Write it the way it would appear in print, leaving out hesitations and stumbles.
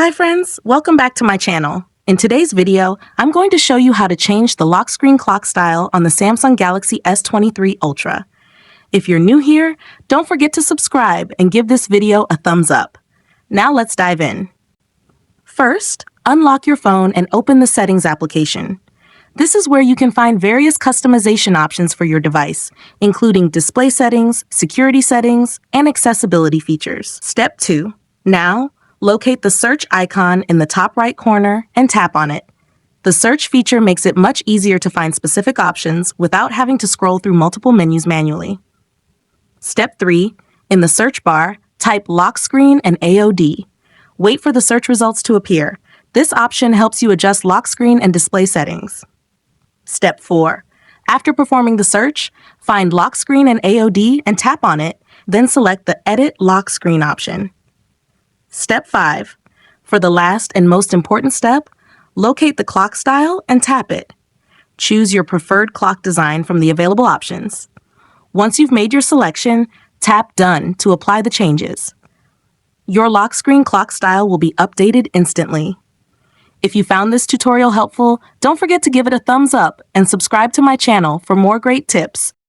Hi friends, welcome back to my channel. In today's video, I'm going to show you how to change the lock screen clock style on the Samsung Galaxy S23 Ultra. If you're new here, don't forget to subscribe and give this video a thumbs up. Now let's dive in. First, unlock your phone and open the Settings application. This is where you can find various customization options for your device, including display settings, security settings, and accessibility features. Step 2. Now, locate the search icon in the top right corner and tap on it. The search feature makes it much easier to find specific options without having to scroll through multiple menus manually. Step 3. In the search bar, type lock screen and AOD. Wait for the search results to appear. This option helps you adjust lock screen and display settings. Step 4. After performing the search, find lock screen and AOD and tap on it, then select the Edit Lock Screen option. Step 5. For the last and most important step, locate the clock style and tap it. Choose your preferred clock design from the available options. Once you've made your selection, tap Done to apply the changes. Your lock screen clock style will be updated instantly. If you found this tutorial helpful, don't forget to give it a thumbs up and subscribe to my channel for more great tips.